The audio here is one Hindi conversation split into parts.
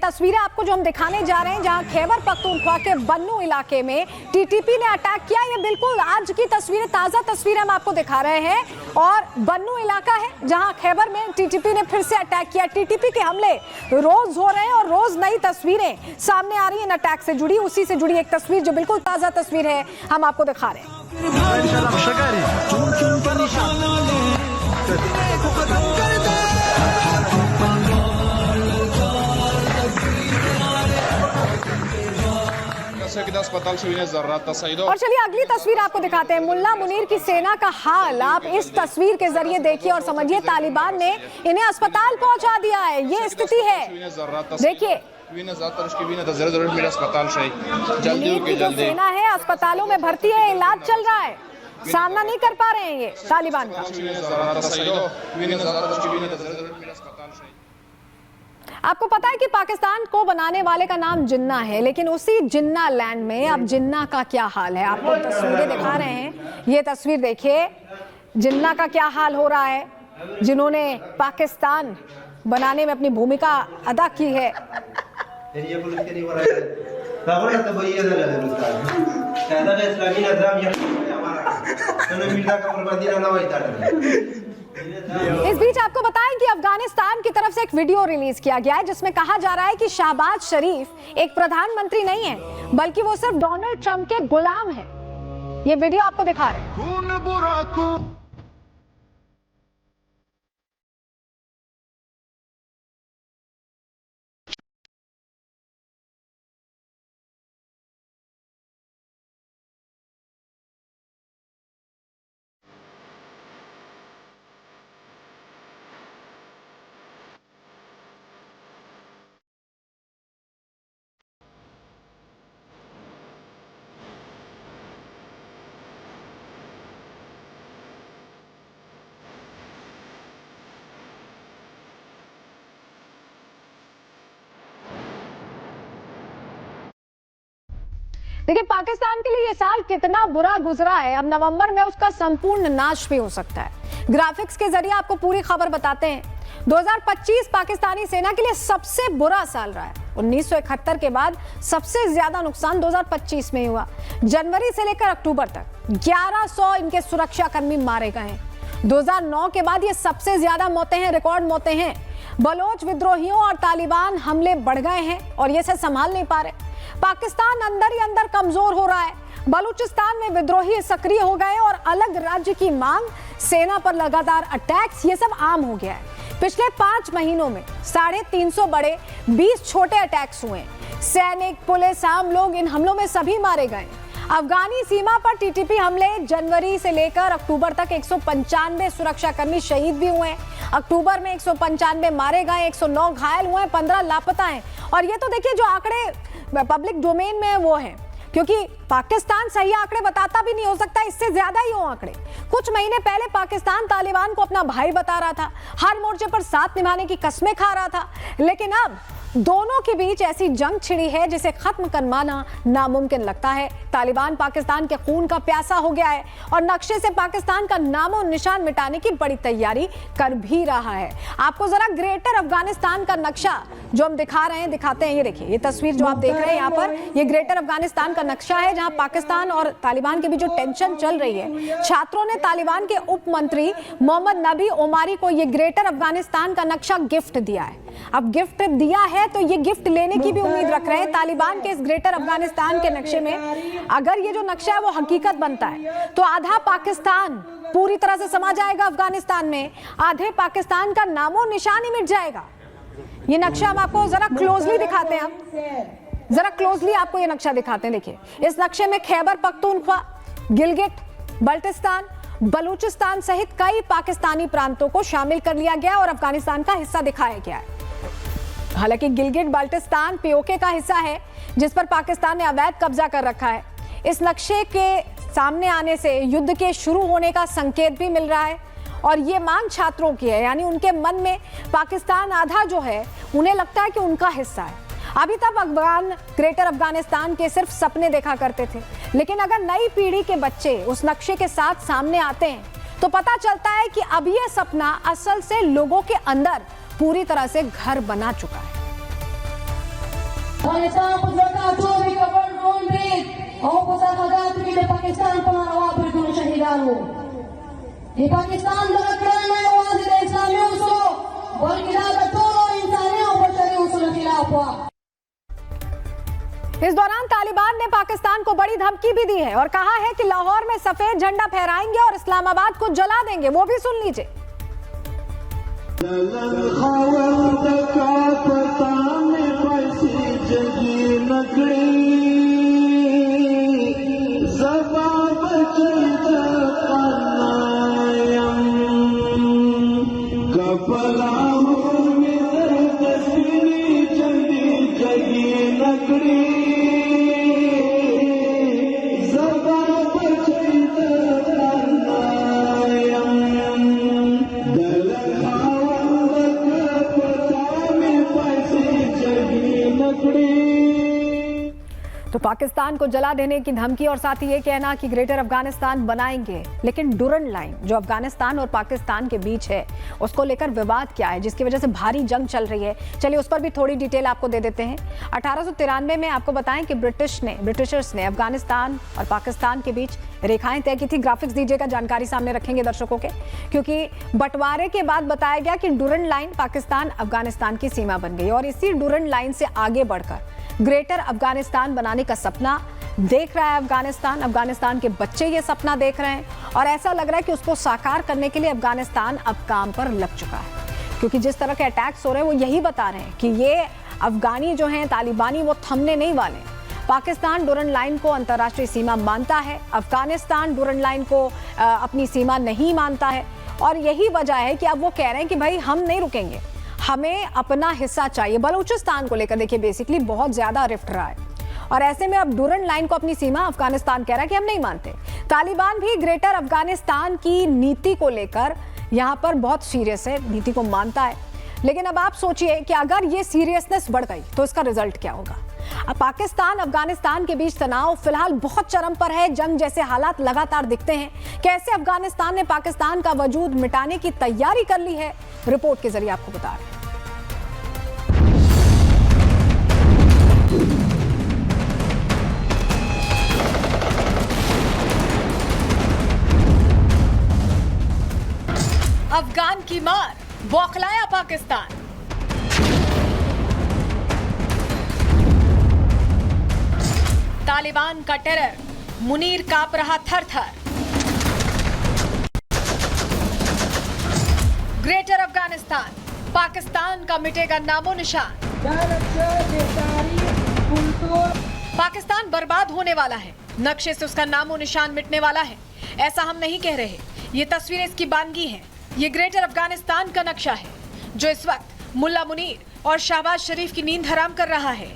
तस्वीरें आपको जो हम दिखाने जा रहे हैं, जहां खैबर पख्तूनख्वा के बन्नू इलाके में टीटीपी ने अटैक किया। ये बिल्कुल आज की तस्वीरें, ताजा तस्वीरें हम आपको दिखा रहे हैं। और बन्नू इलाका है जहां खैबर में टीटीपी ने फिर से अटैक किया। टीटीपी के हमले रोज हो रहे हैं और रोज नई तस्वीरें सामने आ रही हैं अटैक से जुड़ी। उसी से जुड़ी एक तस्वीर जो बिल्कुल ताजा तस्वीर है, हम आपको दिखा रहे हैं। और चलिए अगली तस्वीर आपको दिखाते हैं। मुल्ला मुनीर की सेना का हाल आप इस तस्वीर के जरिए देखिए और समझिए। तालिबान ने इन्हें अस्पताल पहुंचा दिया है, ये स्थिति है। देखिए मुनीर की जो सेना है अस्पतालों में भर्ती है, इलाज चल रहा है, सामना नहीं कर पा रहे हैं ये तालिबान का। आपको पता है कि पाकिस्तान को बनाने वाले का नाम जिन्ना है, लेकिन उसी जिन्ना लैंड में अब जिन्ना का क्या हाल है आपको तस्वीरें दिखा रहे हैं। ये तस्वीर देखिए, जिन्ना का क्या हाल हो रहा है, जिन्होंने पाकिस्तान बनाने में अपनी भूमिका अदा की है। इस बीच आपको बताएं कि अफगानिस्तान की तरफ से एक वीडियो रिलीज किया गया है जिसमें कहा जा रहा है कि शहबाज शरीफ एक प्रधानमंत्री नहीं है, बल्कि वो सिर्फ डोनाल्ड ट्रंप के गुलाम है। ये वीडियो आपको दिखा रहे हैं। देखिए पाकिस्तान के लिए ये साल कितना बुरा गुजरा है, अब नवंबर में उसका संपूर्ण नाश भी हो सकता है। ग्राफिक्स के जरिए आपको पूरी खबर बताते हैं। 2025 पाकिस्तानी सेना के लिए सबसे बुरा साल रहा है। 1971 के बाद सबसे ज्यादा नुकसान 2025 में ही हुआ। जनवरी से लेकर अक्टूबर तक 1100 इनके सुरक्षा कर्मी मारे गए हैं। 2009 के बाद ये सबसे ज्यादा मौतें हैं, रिकॉर्ड मौतें हैं। बलोच विद्रोहियों और तालिबान हमले बढ़ गए हैं और ये से संभाल नहीं पा रहे। पाकिस्तान अंदर ही अंदर कमजोर हो रहा है। बलूचिस्तान में विद्रोही सक्रिय हो गए और अलग राज्य की मांग, सेना पर लगातार अटैक्स, ये सब आम हो गया है। पिछले 5 महीनों में 350 बड़े, 20 छोटे अटैक्स हुए। सैनिक, पुलिस, आम लोग इन हमलों में सभी मारे गए। अफगानी सीमा पर टीटीपी हमले जनवरी से लेकर अक्टूबर तक 195 सुरक्षाकर्मी शहीद भी हुए। अक्टूबर में 195 मारे गए, 109 घायल हुए, 15 लापता हैं। और ये तो देखिए जो आंकड़े पब्लिक डोमेन में वो है, क्योंकि पाकिस्तान सही आंकड़े बताता भी नहीं, हो सकता है इससे ज्यादा ही हो आंकड़े। कुछ महीने पहले पाकिस्तान तालिबान को अपना भाई बता रहा था, हर मोर्चे पर साथ निभाने की कस्में खा रहा था, लेकिन अब दोनों के बीच ऐसी जंग छिड़ी है जिसे खत्म करवाना नामुमकिन लगता है। तालिबान पाकिस्तान के खून का प्यासा हो गया है और नक्शे से पाकिस्तान का नामो निशान मिटाने की बड़ी तैयारी कर भी रहा है। आपको जरा ग्रेटर अफगानिस्तान का नक्शा जो हम दिखाते हैं। ये देखिए, ये तस्वीर जो आप देख रहे हैं यहाँ पर, ये ग्रेटर अफगानिस्तान का नक्शा है जहां पाकिस्तान और तालिबान के बीच जो टेंशन चल रही है। छात्रों ने तालिबान के उप मंत्री मोहम्मद नबी ओमारी को ये ग्रेटर अफगानिस्तान का नक्शा गिफ्ट दिया है। अब गिफ्ट दिया है तो ये गिफ्ट लेने की भी उम्मीद रख रहे हैं। तालिबान के इस ग्रेटर अफगानिस्तान के नक्शे में अगर ये जो नक्शा है वो हकीकत बनता है तो आधा पाकिस्तान पूरी तरह से समा जाएगा अफगानिस्तान में, आधे पाकिस्तान का नामो निशान ही मिट जाएगा। ये नक्शा हम आपको जरा क्लोजली दिखाते हैं। जरा क्लोजली आपको ये नक्शा दिखाते हैं। देखिए, इस नक्शे में खैबर पख्तूनख्वा, गिलगिट, बल्टिस्तान, बलूचिस्तान सहित कई पाकिस्तानी प्रांतों को शामिल कर लिया गया और अफगानिस्तान का हिस्सा दिखाया गया है। हालांकि गिलगिट बाल्टिस्तान पीओके का हिस्सा है जिस पर पाकिस्तान ने अवैध कब्जा कर रखा है। इस नक्शे के सामने आने से युद्ध के शुरू होने का संकेत भी मिल रहा है और ये मांग छात्रों की है, यानी उनके मन में पाकिस्तान आधा जो है उन्हें लगता है कि उनका हिस्सा है। अभी तक अफगान ग्रेटर अफगानिस्तान के सिर्फ सपने देखा करते थे, लेकिन अगर नई पीढ़ी के बच्चे उस नक्शे के साथ सामने आते हैं तो पता चलता है कि अब ये सपना असल से लोगों के अंदर पूरी तरह से घर बना चुका है। Pakistan pagkakataon ng Gabon Reid, ako po sa kagati ng Pakistan pangalawa berguna syahidan mo. Di Pakistan nakakilala na yung sa Islami uso, walang kilala tulo insani o bashari uso ng khilafah. इस दौरान तालिबान ने पाकिस्तान को बड़ी धमकी भी दी है और कहा है कि लाहौर में सफेद झंडा फहराएंगे और इस्लामाबाद को जला देंगे। वो भी सुन लीजिए। तो पाकिस्तान को जला देने की धमकी और साथ ही ये कहना कि ग्रेटर अफगानिस्तान बनाएंगे, लेकिन डुरन लाइन जो अफगानिस्तान और पाकिस्तान के बीच है उसको लेकर विवाद क्या है जिसकी वजह से भारी जंग चल रही है। चलिए उस पर भी थोड़ी डिटेल आपको दे देते हैं। 1893 में आपको बताएं कि ब्रिटिशर्स ने अफगानिस्तान और पाकिस्तान के बीच रेखाएं तय की थी। ग्राफिक्स दीजिएगा, जानकारी सामने रखेंगे दर्शकों के, क्योंकि बंटवारे के बाद बताया गया कि डुरन लाइन पाकिस्तान अफगानिस्तान की सीमा बन गई और इसी डुरन लाइन से आगे बढ़कर ग्रेटर अफगानिस्तान बनाने का सपना देख रहा है अफगानिस्तान के बच्चे ये सपना देख रहे हैं और ऐसा लग रहा है कि उसको साकार करने के लिए अफगानिस्तान अब काम पर लग चुका है, क्योंकि जिस तरह के अटैक्स हो रहे हैं वो यही बता रहे हैं कि ये अफगानी जो हैं तालिबानी वो थमने नहीं वाले। पाकिस्तान डुरन लाइन को अंतर्राष्ट्रीय सीमा मानता है, अफगानिस्तान डुरन लाइन को अपनी सीमा नहीं मानता है और यही वजह है कि अब वो कह रहे हैं कि भाई हम नहीं रुकेंगे, हमें अपना हिस्सा चाहिए। बलूचिस्तान को लेकर देखिए बेसिकली बहुत ज्यादा रिफ्ट रहा है और ऐसे में अब डुरन लाइन को अपनी सीमा अफगानिस्तान कह रहा है कि हम नहीं मानते। तालिबान भी ग्रेटर अफगानिस्तान की नीति को लेकर यहाँ पर बहुत सीरियस है, नीति को मानता है। लेकिन अब आप सोचिए कि अगर ये सीरियसनेस बढ़ गई तो इसका रिजल्ट क्या होगा। अब पाकिस्तान अफगानिस्तान के बीच तनाव फिलहाल बहुत चरम पर है, जंग जैसे हालात लगातार दिखते हैं। कैसे अफगानिस्तान ने पाकिस्तान का वजूद मिटाने की तैयारी कर ली है, रिपोर्ट के जरिए आपको बता रहे हैं। अफगान की मार, बौखलाया पाकिस्तान। तालिबान का टेरर, मुनीर कांप रहा थर-थर। ग्रेटर अफगानिस्तान, पाकिस्तान का मिटेगा नामो निशान। पाकिस्तान बर्बाद होने वाला है, नक्शे से उसका नामो निशान मिटने वाला है। ऐसा हम नहीं कह रहे, ये तस्वीरें इसकी बानगी हैं। ये ग्रेटर अफगानिस्तान का नक्शा है जो इस वक्त मुल्ला मुनीर और शहबाज शरीफ की नींद हराम कर रहा है।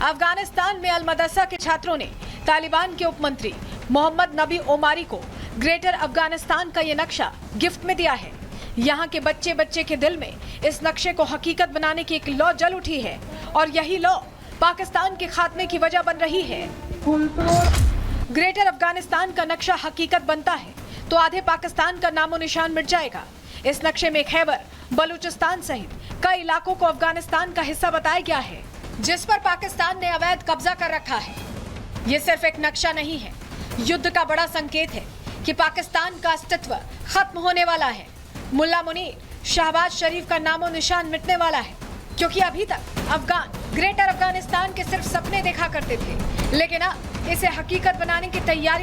अफगानिस्तान में अल मदरसा के छात्रों ने तालिबान के उपमंत्री मोहम्मद नबी ओमारी को ग्रेटर अफगानिस्तान का ये नक्शा गिफ्ट में दिया है। यहाँ के बच्चे बच्चे के दिल में इस नक्शे को हकीकत बनाने की एक लौ जल उठी है और यही लौ पाकिस्तान के खात्मे की वजह बन रही है। ग्रेटर अफगानिस्तान का नक्शा हकीकत बनता है तो आधे पाकिस्तान का नामो निशान मिट जाएगा। इस नक्शे में खैबर, बलूचिस्तान सहित कई इलाकों को अफगानिस्तान का हिस्सा बताया गया है, जिस पर पाकिस्तान ने अवैध कब्जा कर रखा है। ये सिर्फ एक नक्शा नहीं है, युद्ध का बड़ा संकेत है कि पाकिस्तान का अस्तित्व खत्म होने वाला है। मुल्ला मुनीर, शहबाज शरीफ का नामो निशान मिटने वाला है, क्योंकि अभी तक अफगान ग्रेटर अफगानिस्तान के सिर्फ सपने देखा करते थे, लेकिन अब इसे हकीकत बनाने की तैयारी